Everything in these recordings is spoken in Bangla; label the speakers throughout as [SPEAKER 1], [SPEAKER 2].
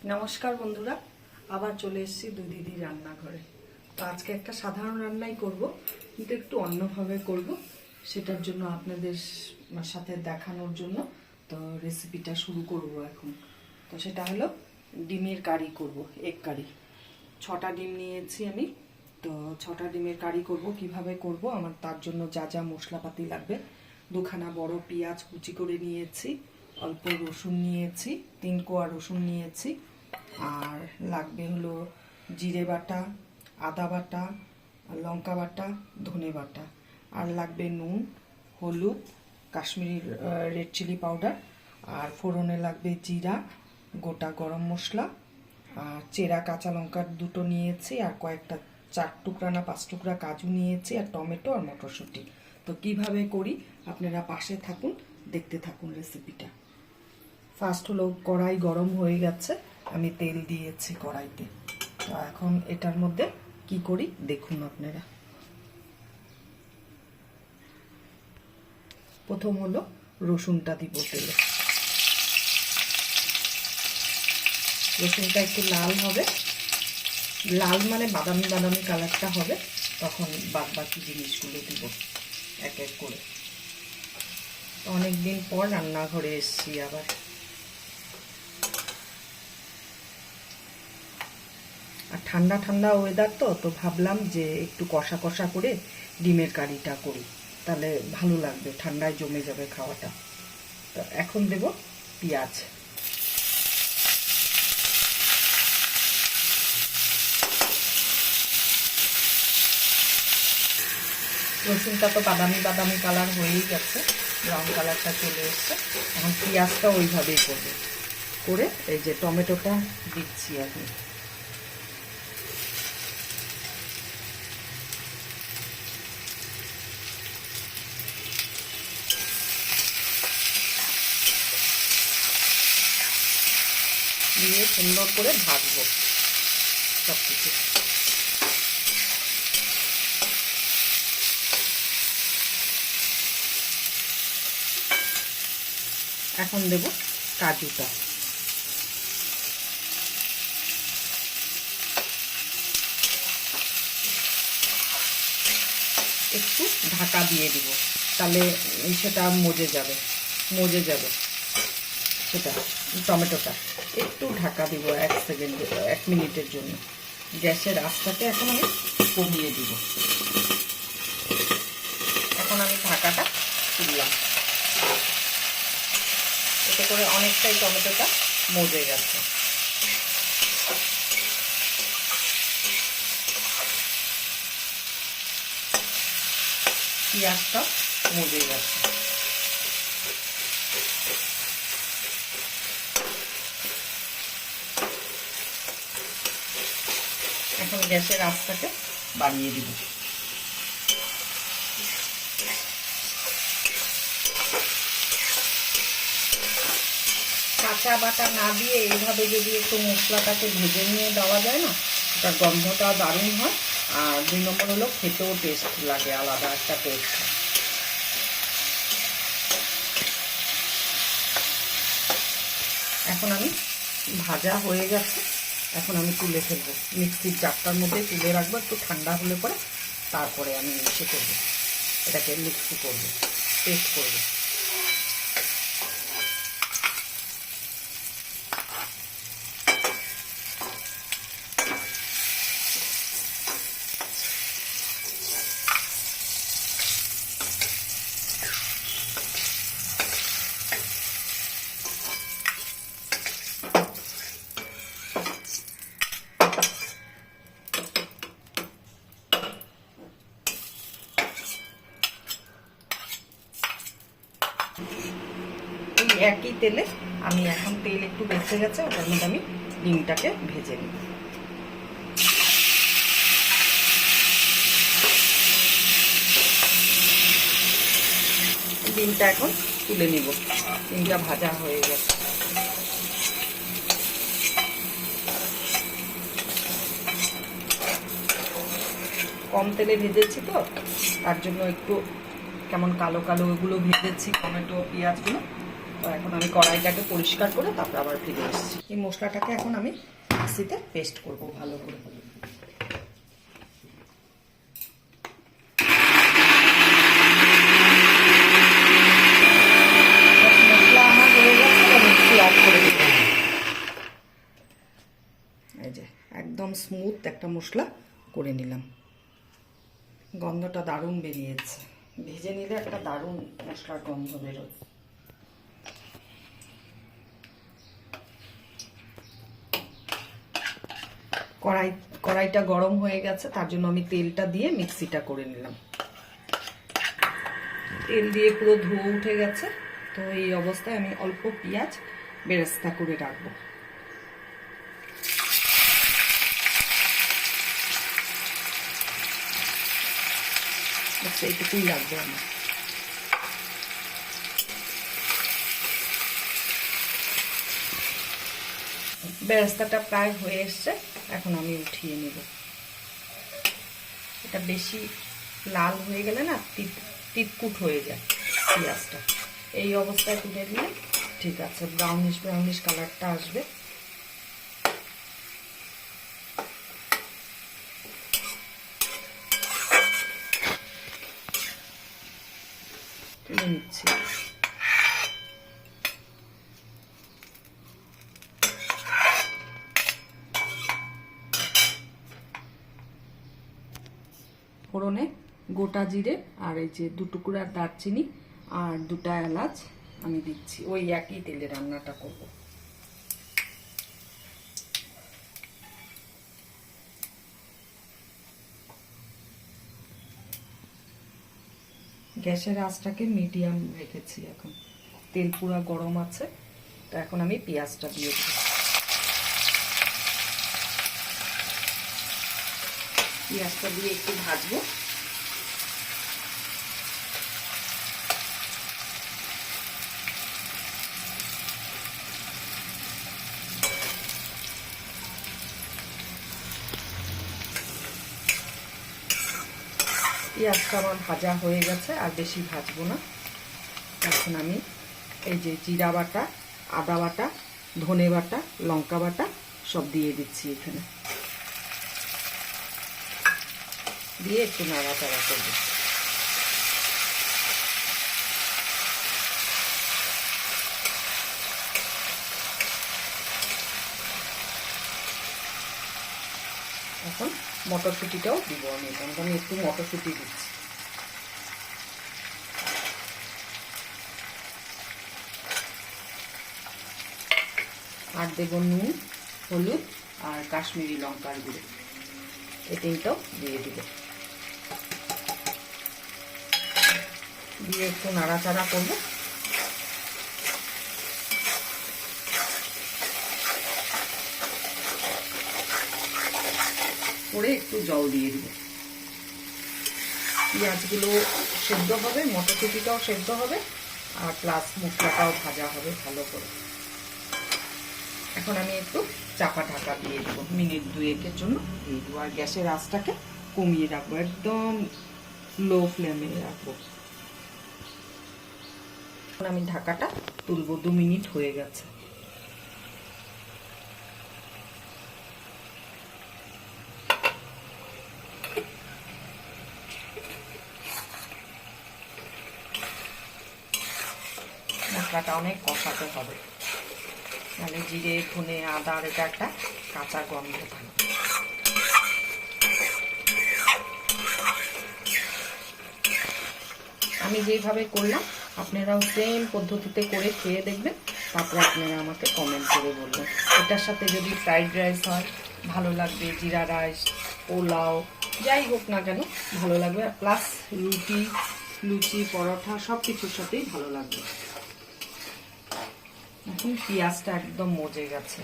[SPEAKER 1] নমস্কার বন্ধুরা, আবার চলে এসেছি দুই দিদি রান্নাঘরে। তো আজকে একটা সাধারণ রান্নাই করব, কিন্তু একটু অন্যভাবে করব। সেটার জন্য আপনাদের সাথে দেখানোর জন্য তো রেসিপিটা শুরু করব এখন। তো সেটা হলো ডিমের কারি করব, এগ কারি। 6টা ডিম নিয়েছি আমি। তো 6টা ডিমের কারি করব। কিভাবে করব, আমার তার জন্য যা যা মশলাপাতি লাগবে: 2খানা বড় পেঁয়াজ কুচি করে নিয়েছি, অল্প রসুন নিয়েছি, 3 কোয়া রসুন নিয়েছি, আর লাগবে হলো জিরে বাটা, আদা বাটা, লঙ্কা বাটা, ধনে বাটা, আর লাগবে নুন, হলুদ, কাশ্মীরি রেড চিলি পাউডার, আর ফোড়নে লাগবে জিরা, গোটা গরম মশলা, আর চেরা কাঁচা লঙ্কা 2টো নিয়েছি, আর কয়েকটা 4 টুকরা না 5 টুকরা কাজু নিয়েছি, আর টমেটো আর মটরশুঁটি। তো কিভাবে করি আপনারা পাশে থাকুন, দেখতে থাকুন রেসিপিটা। ফার্স্ট হলো কড়াই গরম হয়ে গেছে, আমি তেল দিয়েছি কড়াইতে। তো এখন এটার মধ্যে কি করি দেখুন আপনারা। প্রথম হলো রসুনটা দিব তেলে। রসুনটা একটু লাল হবে, লাল মানে বাদামি বাদামি কালারটা হবে, তখন বাদ বাকি জিনিসগুলো দিব এক এক করে। অনেকদিন পর রান্নাঘরে এসেছি আবার। আর ঠান্ডা ঠান্ডা ওয়েদার, তো ভাবলাম যে একটু কষা কষা করে ডিমের কারিটা করি, তাহলে ভালো লাগবে, ঠান্ডায় জমে যাবে খাওয়াটা। তো এখন দেব পেঁয়াজ। রসুনটা তো বাদামি বাদামি কালার হয়েই গেছে, ব্রাউন কালারটা চলে এসছে। এখন পেঁয়াজটা ওইভাবেই করবে, করে এই যে টমেটোটা দিচ্ছি এখন। দিয়ে সুন্দর করে ভাজবো সব কিছু। এখন দেব কাজুটা। একটু ঢাকা দিয়ে দিব, তাহলে সেটা মজে যাবে সেটা। টমেটোটা একটু ঢাকা দিব 1 সেকেন্ড, 1 মিনিটের জন্য। গ্যাসের আঁচটাকে এখন আমি কমিয়ে দিব। এখন আমি ঢাকাটা তুললাম, এতে করে অনেকটাই টমেটোটা মজে গেছে। পেঁয়াজটা মজে গেছে। এখন গ্যাসের আঁচটাকে বাড়িয়ে দিব। কাঁচা বাটা না দিয়ে এইভাবে যদি একটু মশলাটাকে ভেজে নিয়ে দেওয়া যায় না, ওটার গন্ধটা দারুণ হয়। আর 2 নম্বর হলো খেতেও টেস্ট লাগে, আলাদা একটা টেস্ট। এখন আমি ভাজা হয়ে গেছে, এখন আমি তুলে ফেলবো, মিক্সির জারটার মধ্যে তুলে রাখবো। একটু ঠান্ডা হলে পরে তারপরে আমি মিক্সি করবো, এটাকে মিক্সি করবো, পেস্ট করবো। এই একই তেলে আমি এখন, তেল একটু বেঁচে গেছে, ওটার মধ্যে আমি ডিমটাকে ভেজে নিই। ডিমটা এখন তুলে নিব, ডিমটা ভাজা হয়ে গেছে। কম তেলে ভেজেছি তো, তার জন্য একটু কেমন কালো কালো ওগুলো ভেজেছি, টমেটো পেঁয়াজগুলো। তো এখন আমি কড়াইটাকে পরিষ্কার করে তারপর আবার ফিরে এসেছি। এই মশলাটাকে এখন আমি মিক্সিতে পেস্ট করব ভালো করে। মশলা আমার হয়ে গেছে, মিক্সি অফ করে দিতে। এই যে একদম স্মুথ একটা মশলা করে নিলাম। গন্ধটা দারুণ বেরিয়েছে, ভেজে নিলে একটা দারুণ মশলার গন্ধ বেরোয়। কড়াইটা গরম হয়ে গেছে, তার জন্য আমি তেলটা দিয়ে মিক্সিটা করে নিলাম। তেল দিয়ে পুরো ধোয়া উঠে গেছে, তো এই অবস্থায় আমি অল্প পেঁয়াজ বেরেস্তা করে রাখবো। এইটুকুই লাগবে আমার। বেরেস্তাটা প্রায় হয়ে এসছে, এখন আমি উঠিয়ে নেব। এটা বেশি লাল হয়ে গেলে না তিতকুট হয়ে যায় পেঁয়াজটা। এই অবস্থায় তুলে দিলে ঠিক আছে, ব্রাউনিশ ব্রাউনিশ কালারটা আসবে। তুলে নিচ্ছি। ফোড়নে গোটা জিরে আর এই যে 2 টুকরা দারচিনি আর 2টা এলাচ আমি দিচ্ছি। ওই একই তেলে রান্নাটা করব। গ্যাসের আঁচটাকে মিডিয়াম রেখেছি। এখন তেল পুরো গরম আছে, তো এখন আমি পেঁয়াজটা দিয়ে দেব। পেঁয়াজটা দিয়ে একটু ভাজবো। পেঁয়াজটা আমার ভাজা হয়ে গেছে, আর বেশি ভাজবো না। এখন আমি এই যে জিরা বাটা, আদা বাটা, ধনে বাটা, লঙ্কা বাটা সব দিয়ে দিচ্ছি এখানে, দিয়ে একটু নাড়াচাড়া করবো। এখন মটরশুঁটিটাও দিব আমি, আমি একটু মটরশুঁটি দিচ্ছি। আর দেব নুন, হলুদ আর কাশ্মীরি লঙ্কার গুঁড়ো, এই তিনটাও দিয়ে দিব। দিয়ে একটু নাড়াচাড়া করবো। করে একটু জল দিয়ে দিব। পেঁয়াজগুলো সেদ্ধ হবে, মটরশুঁটিটাও সেদ্ধ হবে, আর প্লাস মশলাটাও ভাজা হবে ভালো করে। এখন আমি একটু চাপা ঢাকা দিয়ে দেবো, মিনিট 2-1 জন্য দিয়ে দেবো। আর গ্যাসের আঁচটাকে কমিয়ে রাখবো, একদম লো ফ্লেমে রাখবো। এখন আমি ঢাকাটা তুলবো। 2 মিনিট হয়ে গেছে। মশলাটা অনেক কষাতে হবে, মানে জিরে, ধনে, আদার এটা একটা কাঁচা গন্ধ থাকবে। আমি যেভাবে করলাম আপনারাও সেম পদ্ধতিতে করে খেয়ে দেখবেন, তারপরে আপনারা আমাকে কমেন্ট করে বলবেন। এটার সাথে যদি ফ্রাইড রাইস হয় ভালো লাগবে, জিরা রাইস, পোলাও, যাই হোক না কেন ভালো লাগবে। প্লাস লুচি, পরোটা সব কিছুর সাথেই ভালো লাগবে। এখন পেঁয়াজটা একদম মজে গেছে,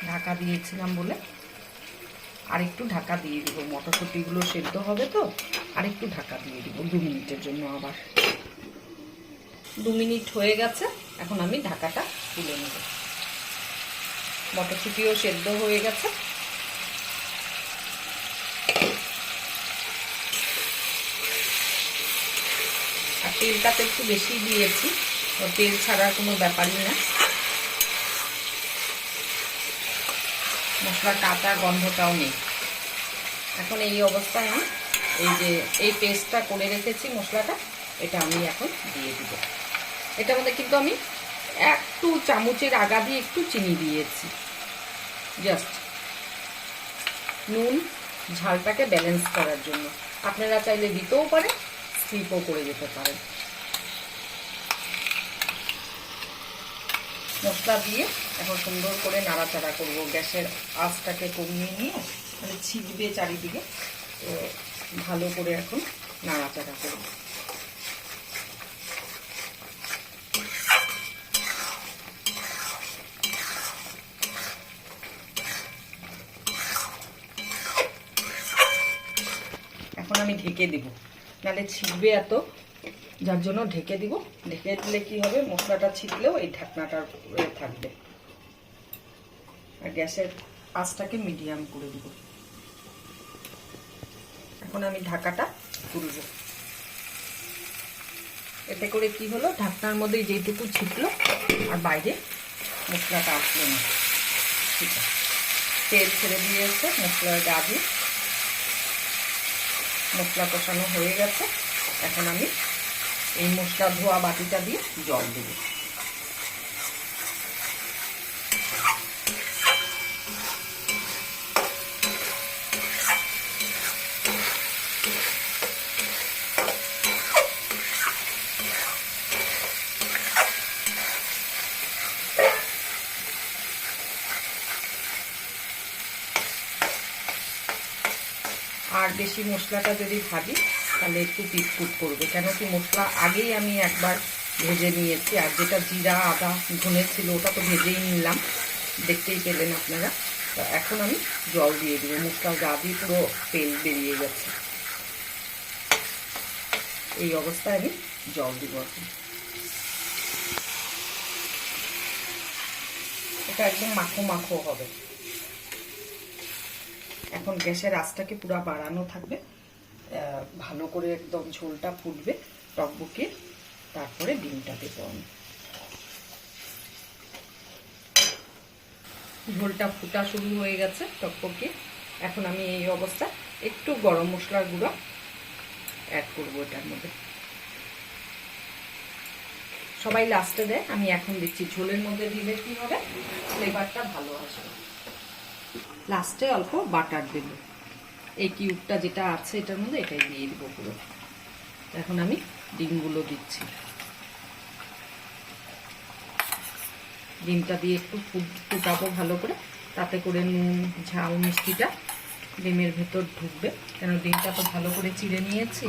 [SPEAKER 1] ঢাকা দিয়েছিলাম বলে আরেকটু ঢাকা দিয়ে দিব। মটরশুঁটিগুলো সেদ্ধ হবে তো, আরেকটু ঢাকা দিয়ে দিব 2 মিনিটের জন্য। আবার 2 মিনিট হয়ে গেছে, এখন আমি ঢাকাটা তুলে নেব। মটরশুঁটিও সেদ্ধ হয়ে গেছে। আর তেলটা তো একটু বেশি দিয়েছি, তেল ছাড়ার কোনো ব্যাপারই না। মশলা কাঁচা গন্ধটাও নেই। এখন এই অবস্থায় আমি এই পেস্টটা করে রেখেছি মশলাটা, এটা আমি এখন দিয়ে দিব। এটার মধ্যে কিন্তু আমি একটু চামচের আগা দিয়ে একটু চিনি দিয়েছি, জাস্ট নুন ঝালটাকে ব্যালেন্স করার জন্য। আপনারা চাইলে দিতেও পারেন, স্কিপও করে যেতে পারেন। মশলা দিয়ে এখন সুন্দর করে নাড়াচাড়া করব। গ্যাসের আঁচটাকে কমিয়ে নিয়ে মানে ছিটবে চারিদিকে, তো ভালো করে এখন নাড়াচাড়া করব। এখন আমি ঢেকে দিব, নাহলে ছিটবে এত, যার জন্য ঢেকে দিব। ঢেকে দিলে কি হবে, মশলাটা ছিটলেও এই ঢাকনাটার থাকবে। আর গ্যাসের আঁচটাকে মিডিয়াম করে দিব। এখন আমি ঢাকাটা তুলব। এতে করে কি হলো, ঢাকনার মধ্যে যেটুকু ছিটলো আর বাইরে মশলাটা আসলো না। ঠিক আছে, তেল ছেড়ে দিয়েছে মশলার গা দিয়ে। মশলা কষানো হয়ে গেছে। এখন আমি এই মশলা ধোয়া বাটিটা দিয়ে জল দেব। আর বেশি মশলাটা যদি ভাজি তাহলে একটু পিটকুট করবে, কেন কি মশলা আগেই আমি একবার ভেজে নিয়েছি। আর যেটা জিরা আদা ধনে ছিল ওটা তো ভেজেই নিলাম, দেখতেই পেলেন আপনারা। তো এখন আমি জল দিয়ে দিব। মশলা গা দিয়ে পুরো তেল বেরিয়ে গেছে। এই অবস্থায় আমি জল দিব। এখন এটা একদম মাখো মাখো হবে। এখন গ্যাসের আঁচটাকে পুরো বাড়ানো থাকবে, ভালো করে একদম ঝোলটা ফুটবে টকবকে। তারপরে ডিমটা দেবো আমি। ঝোলটা ফুটা শুরু হয়ে গেছে টকবকে। এখন আমি এই অবস্থা একটু গরম মশলার গুঁড়ো অ্যাড করবো এটার মধ্যে। সবাই লাস্টে দেয়, আমি এখন দিচ্ছি। ঝোলের মধ্যে দিলে কি হবে, ফ্লেভারটা ভালো আসবে। লাস্টে অল্প বাটার দেব। এই কিউবটা যেটা আছে এটার মধ্যে এটাই দিয়ে দিব পুরো। এখন আমি ডিমগুলো দিচ্ছি। ডিমটা দিয়ে একটু ফুটাবো ভালো করে, তাতে করে নুন ঝাল মিষ্টিটা ডিমের ভেতর ঢুকবে। কেন ডিমটা তো ভালো করে চিড়ে নিয়েছি,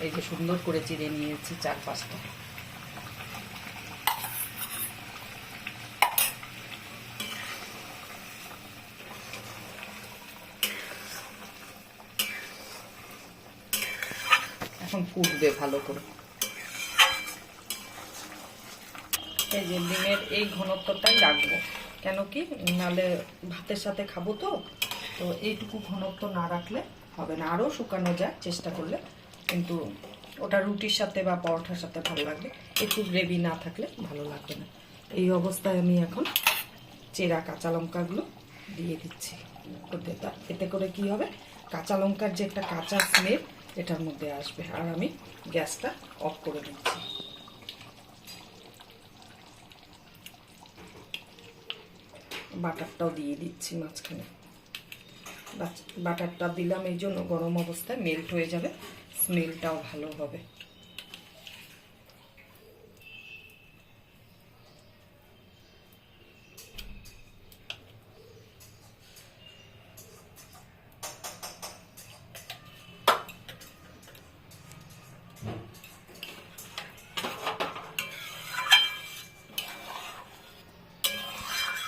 [SPEAKER 1] এই যে সুন্দর করে চিড়ে নিয়েছি 4-5টা। এখন ফুটবে ভালো করে। এই যে ডিমের এই ঘনত্বটাই রাখবো, কেন কি নাহলে ভাতের সাথে খাবো। তো তো এইটুকু ঘনত্ব না রাখলে হবে না। আরও শুকানো যায় চেষ্টা করলে, কিন্তু ওটা রুটির সাথে বা পরোটার সাথে ভালো লাগবে। একটু গ্রেভি না থাকলে ভালো লাগবে না। এই অবস্থায় আমি এখন চেরা কাঁচা লঙ্কাগুলো দিয়ে দিচ্ছি। এতে করে কি হবে, কাঁচা লঙ্কার যে একটা কাঁচা স্মেল এটার মধ্যে আসবে। আর আমি গ্যাসটা অফ করে দিচ্ছি। বাটারটাও দিয়ে দিচ্ছি মাঝখানে। বাটারটা দিলাম এই জন্য গরম অবস্থায় মেল্ট হয়ে যাবে, স্মেলটাও ভালো হবে।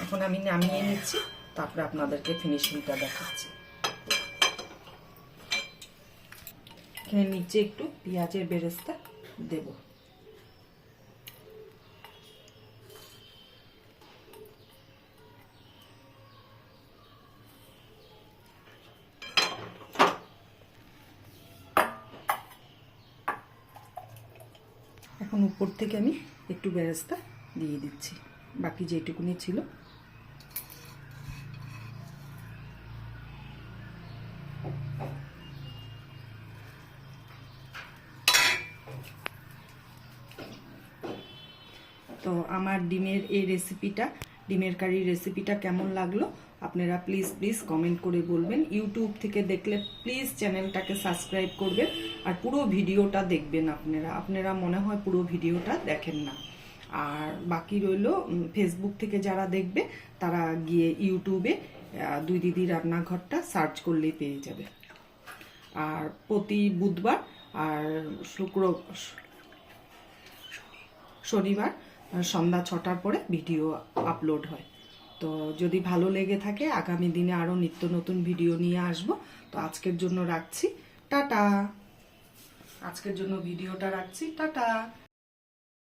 [SPEAKER 1] এখন আমি নামিয়ে নিচ্ছি, তারপরে আপনাদেরকে ফিনিশিংটা দেখাচ্ছি। এখানে নিচে একটু পেঁয়াজের বেরেস্তা দেব। এখন উপর থেকে আমি একটু বেরেস্তা দিয়ে দিচ্ছি, বাকি যেটুকুনি ছিল। তো আমার ডিমের এই রেসিপিটা, ডিমের কারির রেসিপিটা কেমন লাগলো আপনারা প্লিজ কমেন্ট করে বলবেন। ইউটিউব থেকে দেখলে প্লিজ চ্যানেলটাকে সাবস্ক্রাইব করবেন আর পুরো ভিডিওটা দেখবেন। আপনারা মনে হয় পুরো ভিডিওটা দেখেন না। আর বাকি রইল ফেসবুক থেকে যারা দেখবে তারা গিয়ে ইউটিউবে দুই দিদি রান্নাঘরটা সার্চ করলেই পেয়ে যাবে। আর প্রতি বুধবার আর শনিবার সন্ধ্যা 6টার পরে ভিডিও আপলোড হয়। তো যদি ভালো লেগে থাকে আগামী দিনে আরও নিত্য নতুন ভিডিও নিয়ে আসব। তো আজকের জন্য রাখছি, টাটা। আজকের জন্য ভিডিওটা রাখছি, টাটা।